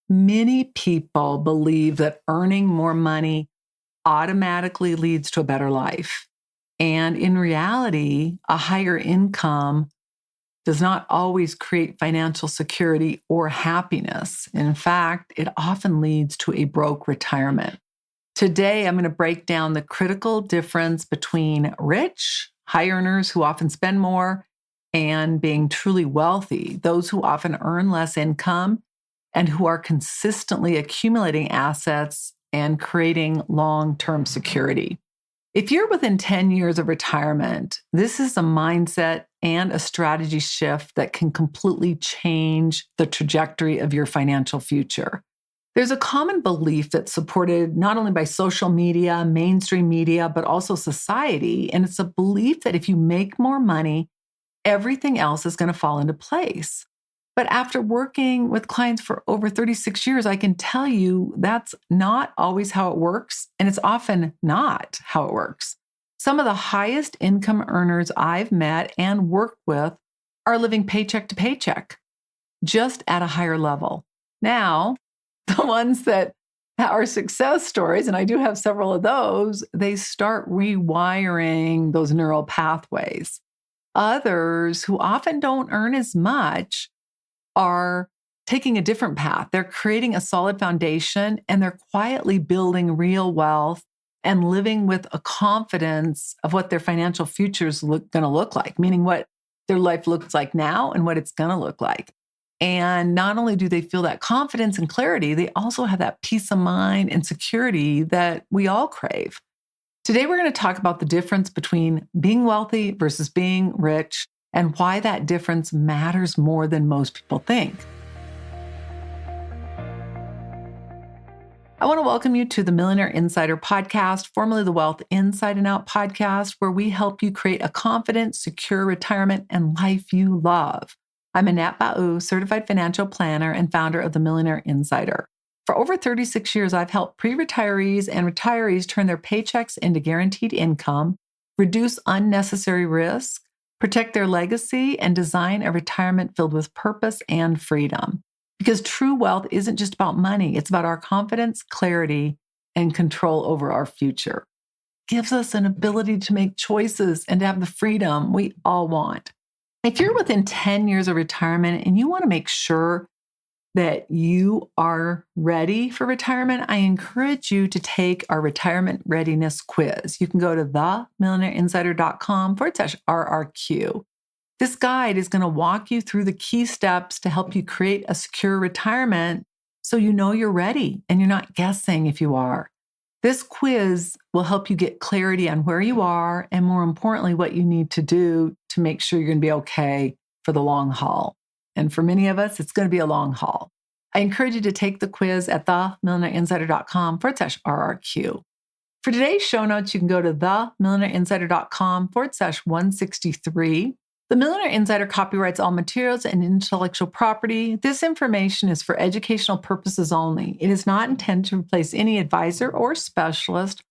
Many people believe that earning more money automatically leads to a better life. And in reality, a higher income does not always create financial security or happiness. In fact, it often leads to a broke retirement. Today, I'm going to break down the critical difference between rich, high earners who often spend more, and being truly wealthy, those who often earn less income and who are consistently accumulating assets and creating long-term security. If you're within 10 years of retirement, this is a mindset and a strategy shift that can completely change the trajectory of your financial future. There's a common belief that's supported not only by social media, mainstream media, but also society. And it's a belief that if you make more money, everything else is going to fall into place. But after working with clients for over 36 years, I can tell you that's not always how it works, and it's often not how it works. Some of the highest income earners I've met and worked with are living paycheck to paycheck, just at a higher level. Now, the ones that are success stories, and I do have several of those, they start rewiring those neural pathways. Others who often don't earn as much are taking a different path. They're creating a solid foundation and they're quietly building real wealth and living with a confidence of what their financial future is going to look like, meaning what their life looks like now and what it's going to look like. And not only do they feel that confidence and clarity, they also have that peace of mind and security that we all crave. Today, we're going to talk about the difference between being wealthy versus being rich and why that difference matters more than most people think. I want to welcome you to the Millionaire Insider podcast, formerly the Wealth Inside and Out podcast, where we help you create a confident, secure retirement and life you love. I'm Annette Ba'u, certified financial planner and founder of the Millionaire Insider. For over 36 years, I've helped pre-retirees and retirees turn their paychecks into guaranteed income, reduce unnecessary risk, protect their legacy, and design a retirement filled with purpose and freedom. Because true wealth isn't just about money, it's about our confidence, clarity, and control over our future. It gives us an ability to make choices and to have the freedom we all want. If you're within 10 years of retirement and you want to make sure that you are ready for retirement, I encourage you to take our retirement readiness quiz. You can go to themillionaireinsider.com/RRQ. This guide is going to walk you through the key steps to help you create a secure retirement so you know you're ready and you're not guessing if you are. This quiz will help you get clarity on where you are and, more importantly, what you need to do to make sure you're going to be okay for the long haul. And for many of us, it's going to be a long haul. I encourage you to take the quiz at themillionaireinsider.com/RRQ. For today's show notes, you can go to themillionaireinsider.com/163. The Millionaire Insider copyrights all materials and intellectual property. This information is for educational purposes only. It is not intended to replace any advisor or specialist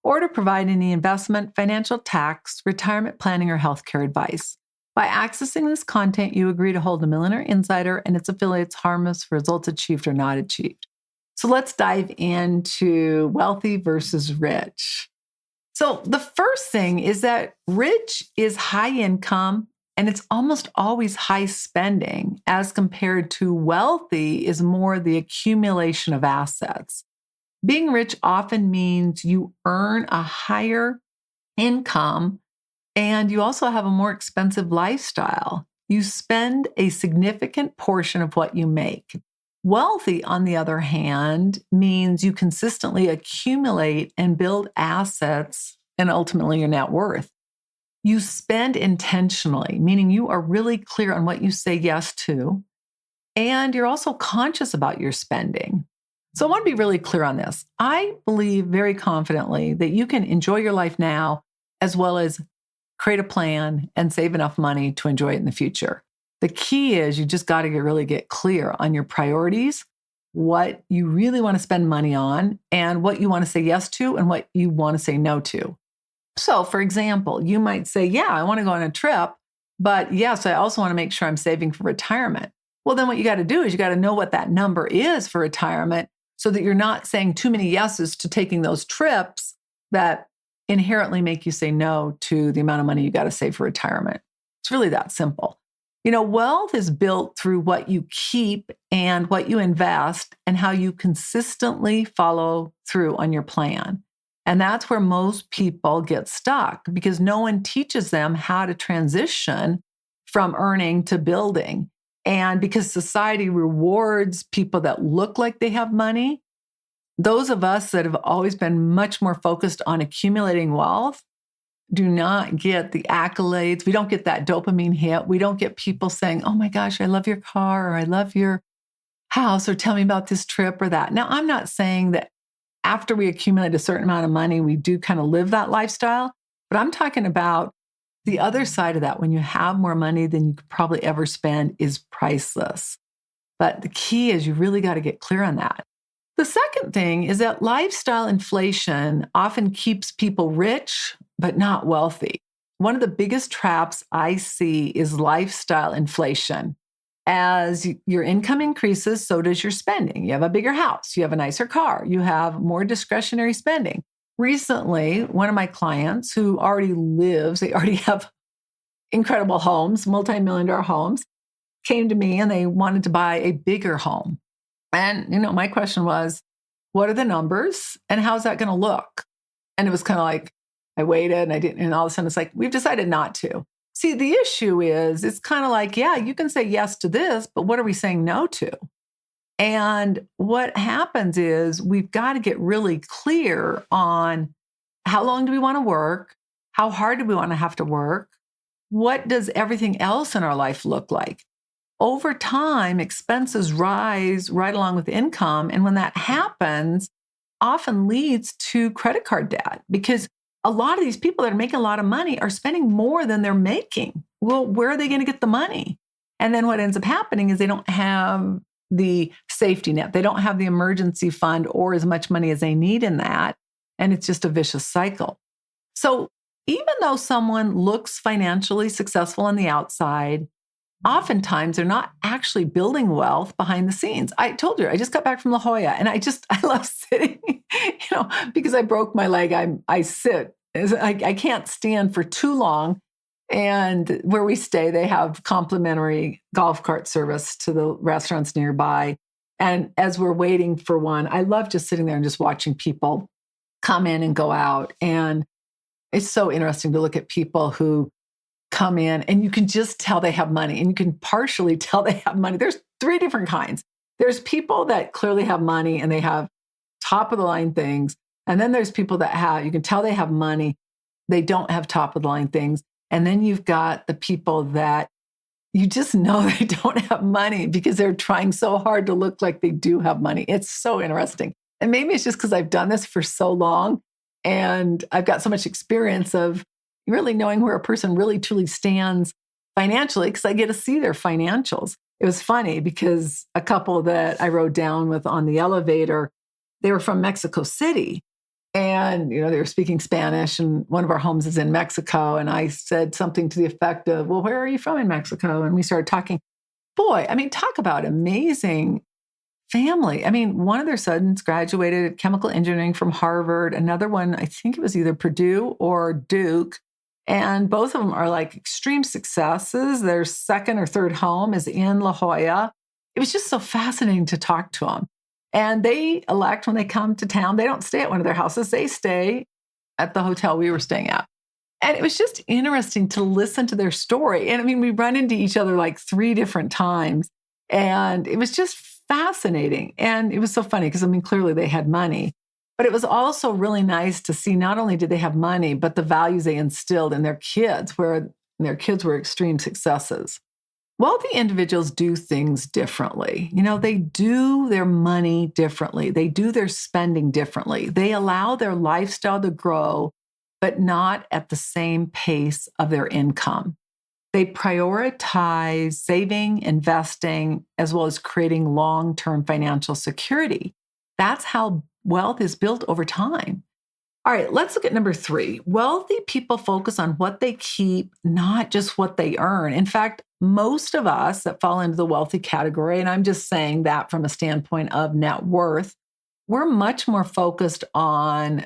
or to provide any investment, financial, tax, retirement planning, or healthcare advice. By accessing this content, you agree to hold the Millionaire Insider and its affiliates harmless for results achieved or not achieved. So let's dive into wealthy versus rich. So the first thing is that rich is high income and it's almost always high spending, as compared to wealthy is more the accumulation of assets. Being rich often means you earn a higher income and you also have a more expensive lifestyle. You spend a significant portion of what you make. Wealthy, on the other hand, means you consistently accumulate and build assets and ultimately your net worth. You spend intentionally, meaning you are really clear on what you say yes to, and you're also conscious about your spending. So I want to be really clear on this. I believe very confidently that you can enjoy your life now as well as create a plan and save enough money to enjoy it in the future. The key is you just got to really get clear on your priorities, what you really want to spend money on, and what you want to say yes to and what you want to say no to. So, for example, you might say, yeah, I want to go on a trip, but yes, I also want to make sure I'm saving for retirement. Well, then what you got to do is you got to know what that number is for retirement so that you're not saying too many yeses to taking those trips that inherently make you say no to the amount of money you got to save for retirement. It's really that simple. Wealth is built through what you keep and what you invest and how you consistently follow through on your plan. And that's where most people get stuck because no one teaches them how to transition from earning to building. And because society rewards people that look like they have money, those of us that have always been much more focused on accumulating wealth do not get the accolades. We don't get that dopamine hit. We don't get people saying, oh my gosh, I love your car, or I love your house, or tell me about this trip or that. Now, I'm not saying that after we accumulate a certain amount of money, we do kind of live that lifestyle, but I'm talking about the other side of that. When you have more money than you could probably ever spend is priceless. But the key is you really got to get clear on that. The second thing is that lifestyle inflation often keeps people rich, but not wealthy. One of the biggest traps I see is lifestyle inflation. As your income increases, so does your spending. You have a bigger house, you have a nicer car, you have more discretionary spending. Recently, one of my clients who already lives, they already have incredible homes, multi-million-dollar homes, came to me and they wanted to buy a bigger home. And, my question was, what are the numbers and how's that going to look? And it was kind of like, I waited and I didn't, and all of a sudden it's like, we've decided not to. See, the issue is, it's kind of like, yeah, you can say yes to this, but what are we saying no to? And what happens is we've got to get really clear on how long do we want to work? How hard do we want to have to work? What does everything else in our life look like? Over time, expenses rise right along with income. And when that happens, often leads to credit card debt because a lot of these people that are making a lot of money are spending more than they're making. Well, where are they going to get the money? And then what ends up happening is they don't have the safety net. They don't have the emergency fund or as much money as they need in that. And it's just a vicious cycle. So even though someone looks financially successful on the outside, oftentimes they're not actually building wealth behind the scenes. I told you, I just got back from La Jolla and I love sitting, because I broke my leg. I sit. I can't stand for too long. And where we stay, they have complimentary golf cart service to the restaurants nearby. And as we're waiting for one, I love just sitting there and just watching people come in and go out. And it's so interesting to look at people who come in and you can just tell they have money and you can partially tell they have money. There's three different kinds. There's people that clearly have money and they have top of the line things. And then there's people that you can tell they have money. They don't have top of the line things. And then you've got the people that you just know they don't have money because they're trying so hard to look like they do have money. It's so interesting. And maybe it's just because I've done this for so long and I've got so much experience of really knowing where a person really truly stands financially because I get to see their financials. It was funny because a couple that I rode down with on the elevator, they were from Mexico City. And, they were speaking Spanish and one of our homes is in Mexico. And I said something to the effect of, well, where are you from in Mexico? And we started talking. Boy, talk about amazing family. One of their sons graduated chemical engineering from Harvard. Another one, I think it was either Purdue or Duke. And both of them are like extreme successes. Their second or third home is in La Jolla. It was just so fascinating to talk to them. And they elect when they come to town, they don't stay at one of their houses. They stay at the hotel we were staying at. And it was just interesting to listen to their story. And we run into each other like 3 different times. And it was just fascinating. And it was so funny because, clearly they had money. But it was also really nice to see not only did they have money, but the values they instilled in their kids, where their kids were extreme successes. Wealthy individuals do things differently. They do their money differently. They do their spending differently. They allow their lifestyle to grow, but not at the same pace of their income. They prioritize saving, investing, as well as creating long-term financial security. That's how wealth is built over time. All right, let's look at number 3. Wealthy people focus on what they keep, not just what they earn. In fact, most of us that fall into the wealthy category, and I'm just saying that from a standpoint of net worth, we're much more focused on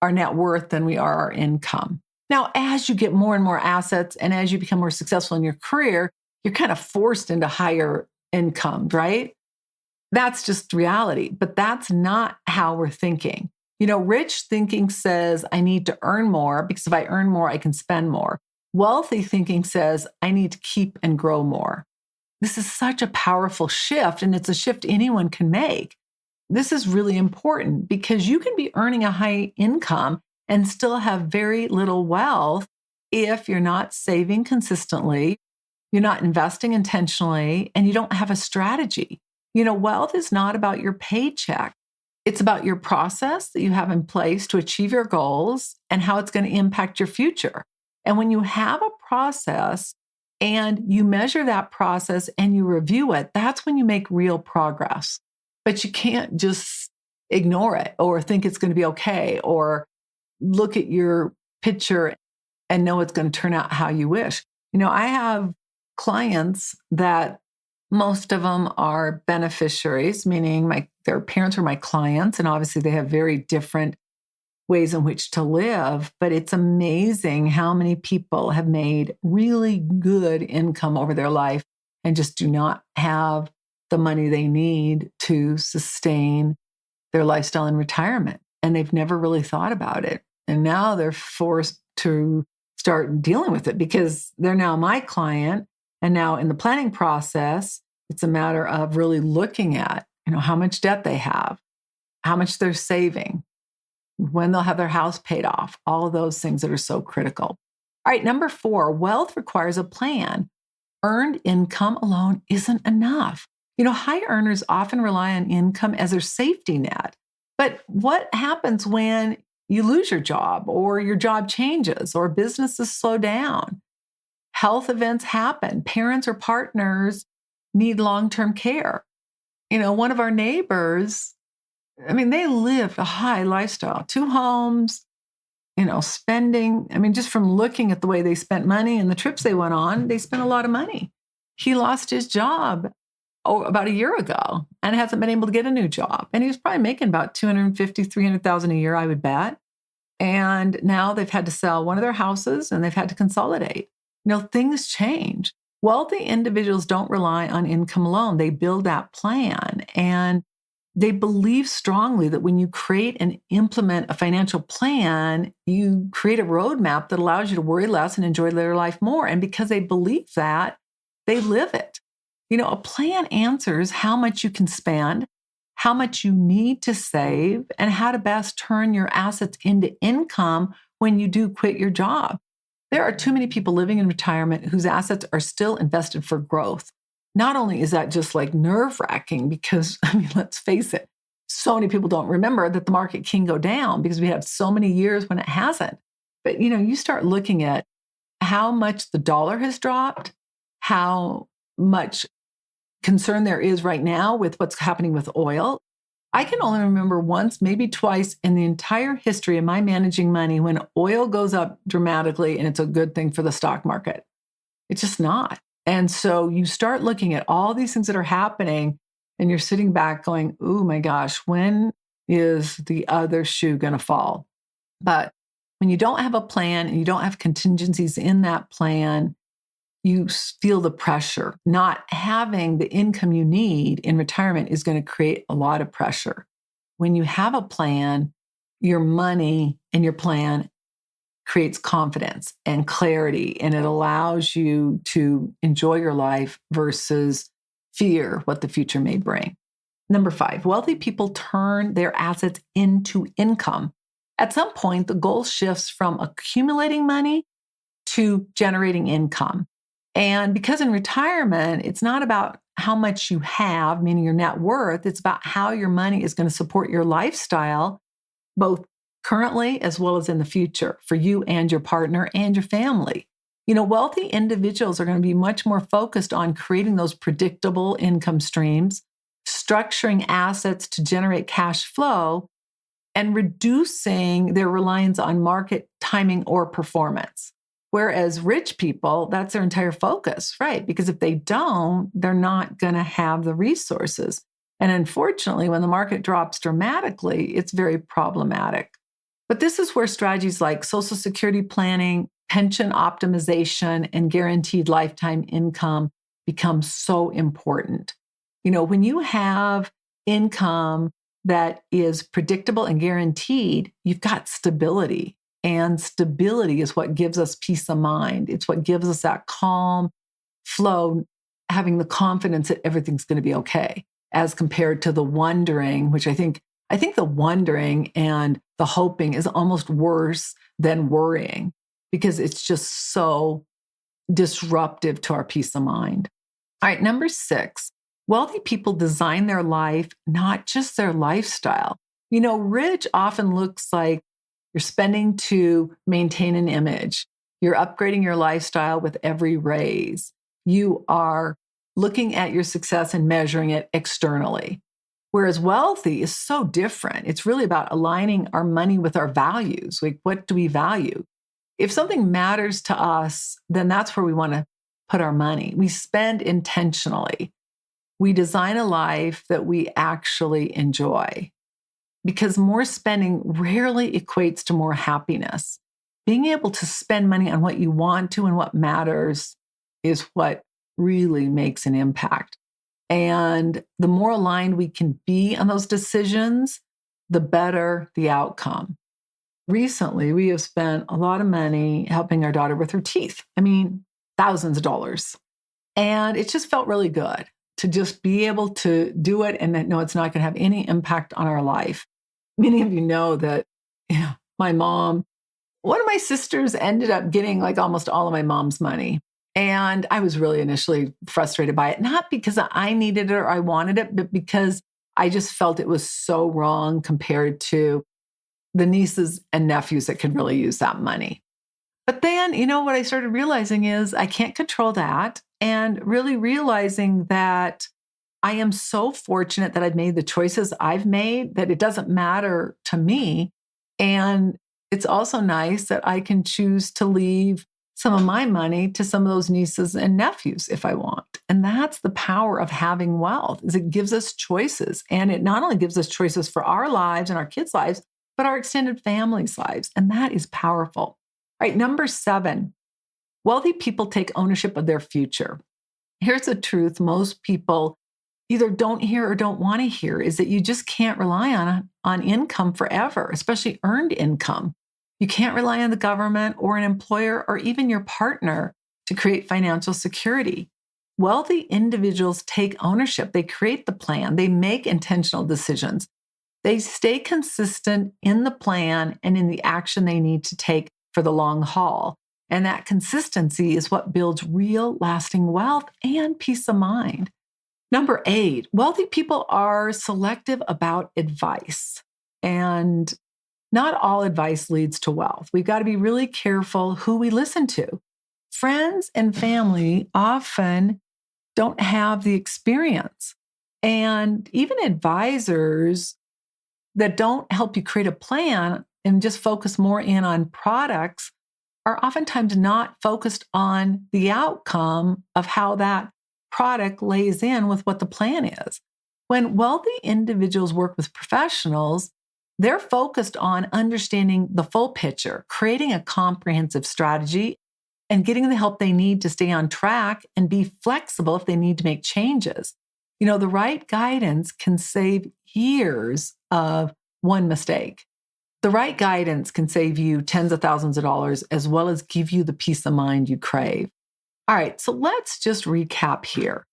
our net worth than we are our income. Now, as you get more and more assets and as you become more successful in your career, you're kind of forced into higher income, right? That's just reality, but that's not how we're thinking. Rich thinking says, I need to earn more because if I earn more, I can spend more. Wealthy thinking says, I need to keep and grow more. This is such a powerful shift, and it's a shift anyone can make. This is really important because you can be earning a high income and still have very little wealth if you're not saving consistently, you're not investing intentionally, and you don't have a strategy. Wealth is not about your paycheck. It's about your process that you have in place to achieve your goals and how it's going to impact your future. And when you have a process and you measure that process and you review it, that's when you make real progress. But you can't just ignore it or think it's going to be okay or look at your picture and know it's going to turn out how you wish. I have clients that most of them are beneficiaries, meaning their parents are my clients, and obviously they have very different ways in which to live. But it's amazing how many people have made really good income over their life and just do not have the money they need to sustain their lifestyle in retirement. And they've never really thought about it. And now they're forced to start dealing with it because they're now my client. And now in the planning process, it's a matter of really looking at, how much debt they have, how much they're saving, when they'll have their house paid off, all of those things that are so critical. All right, number 4, wealth requires a plan. Earned income alone isn't enough. High earners often rely on income as their safety net. But what happens when you lose your job or your job changes or businesses slow down? Health events happen. Parents or partners need long-term care. One of our neighbors, they lived a high lifestyle, 2 homes, spending. Just from looking at the way they spent money and the trips they went on, they spent a lot of money. He lost his job about a year ago and hasn't been able to get a new job. And he was probably making about $250,000, $300,000 a year, I would bet. And now they've had to sell one of their houses and they've had to consolidate. Things change. Wealthy individuals don't rely on income alone. They build that plan and they believe strongly that when you create and implement a financial plan, you create a roadmap that allows you to worry less and enjoy their life more. And because they believe that, they live it. A plan answers how much you can spend, how much you need to save, and how to best turn your assets into income when you do quit your job. There are too many people living in retirement whose assets are still invested for growth. Not only is that just like nerve-wracking because, let's face it, so many people don't remember that the market can go down because we have so many years when it hasn't. But, you start looking at how much the dollar has dropped, how much concern there is right now with what's happening with oil. I can only remember once, maybe twice in the entire history of my managing money when oil goes up dramatically and it's a good thing for the stock market. It's just not. And so you start looking at all these things that are happening and you're sitting back going, oh my gosh, when is the other shoe going to fall? But when you don't have a plan and you don't have contingencies in that plan, you feel the pressure. Not having the income you need in retirement is going to create a lot of pressure. When you have a plan, your money and your plan creates confidence and clarity, and it allows you to enjoy your life versus fear what the future may bring. Number 5, wealthy people turn their assets into income. At some point, the goal shifts from accumulating money to generating income. And because in retirement, it's not about how much you have, meaning your net worth, it's about how your money is going to support your lifestyle, both currently as well as in the future for you and your partner and your family. Wealthy individuals are going to be much more focused on creating those predictable income streams, structuring assets to generate cash flow, and reducing their reliance on market timing or performance. Whereas rich people, that's their entire focus, right? Because if they don't, they're not going to have the resources. And unfortunately, when the market drops dramatically, it's very problematic. But this is where strategies like Social Security planning, pension optimization, and guaranteed lifetime income become so important. When you have income that is predictable and guaranteed, you've got stability. And stability is what gives us peace of mind. It's what gives us that calm flow, having the confidence that everything's going to be okay, as compared to the wondering, which I think the wondering and the hoping is almost worse than worrying, because it's just so disruptive to our peace of mind. All right, number 6, wealthy people design their life, not just their lifestyle. Rich often looks like you're spending to maintain an image. You're upgrading your lifestyle with every raise. You are looking at your success and measuring it externally. Whereas wealthy is so different. It's really about aligning our money with our values. Like, what do we value? If something matters to us, then that's where we want to put our money. We spend intentionally. We design a life that we actually enjoy, because more spending rarely equates to more happiness. Being able to spend money on what you want to and what matters is what really makes an impact. And the more aligned we can be on those decisions, the better the outcome. Recently, we have spent a lot of money helping our daughter with her teeth. Thousands of dollars. And it just felt really good to just be able to do it and know it's not going to have any impact on our life. Many of you know that my mom, one of my sisters ended up getting like almost all of my mom's money. And I was really initially frustrated by it, not because I needed it or I wanted it, but because I just felt it was so wrong compared to the nieces and nephews that could really use that money. But then, what I started realizing is I can't control that, and really realizing that I am so fortunate that I've made the choices I've made, that it doesn't matter to me. And it's also nice that I can choose to leave some of my money to some of those nieces and nephews if I want. And that's the power of having wealth, is it gives us choices. And it not only gives us choices for our lives and our kids' lives, but our extended family's lives. And that is powerful. All right, number 7, wealthy people take ownership of their future. Here's the truth most people either don't hear or don't want to hear, is that you just can't rely on income forever, especially earned income. You can't rely on the government or an employer or even your partner to create financial security. Wealthy individuals take ownership. They create the plan. They make intentional decisions. They stay consistent in the plan and in the action they need to take for the long haul. And that consistency is what builds real, lasting wealth and peace of mind. Number 8, wealthy people are selective about advice. And not all advice leads to wealth. We've got to be really careful who we listen to. Friends and family often don't have the experience. And even advisors that don't help you create a plan and just focus more in on products are oftentimes not focused on the outcome of how that product lays in with what the plan is. When wealthy individuals work with professionals, they're focused on understanding the full picture, creating a comprehensive strategy, and getting the help they need to stay on track and be flexible if they need to make changes. The right guidance can save years of one mistake. The right guidance can save you tens of thousands of dollars, as well as give you the peace of mind you crave. All right, so let's just recap here.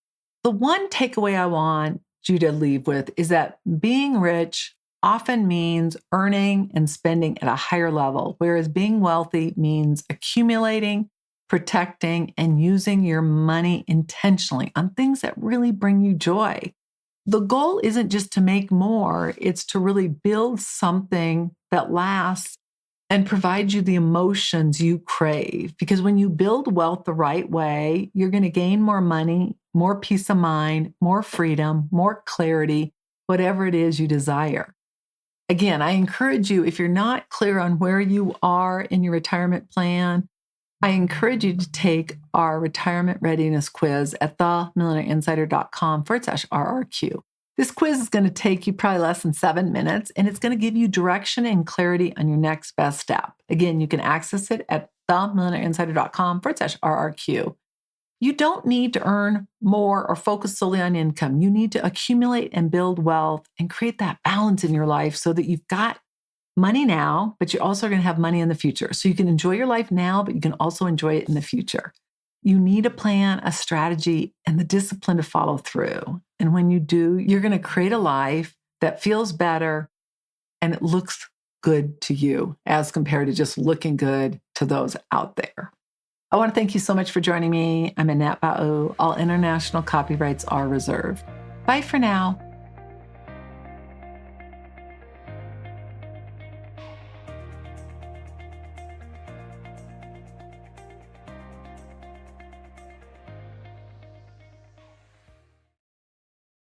The one takeaway I want you to leave with is that being rich often means earning and spending at a higher level, whereas being wealthy means accumulating, protecting, and using your money intentionally on things that really bring you joy. The goal isn't just to make more, it's to really build something that lasts and provides you the emotions you crave. Because when you build wealth the right way, you're going to gain more money, more peace of mind, more freedom, more clarity, whatever it is you desire. Again, I encourage you, if you're not clear on where you are in your retirement plan, I encourage you to take our retirement readiness quiz at themillionaireinsider.com/RRQ. This quiz is going to take you probably less than 7 minutes, and it's going to give you direction and clarity on your next best step. Again, you can access it at themillionaireinsider.com/RRQ. You don't need to earn more or focus solely on income. You need to accumulate and build wealth and create that balance in your life so that you've got money now, but you're also going to have money in the future. So you can enjoy your life now, but you can also enjoy it in the future. You need a plan, a strategy, and the discipline to follow through. And when you do, you're going to create a life that feels better and it looks good to you as compared to just looking good to those out there. I want to thank you so much for joining me. I'm Annette Ba'u. All international copyrights are reserved. Bye for now.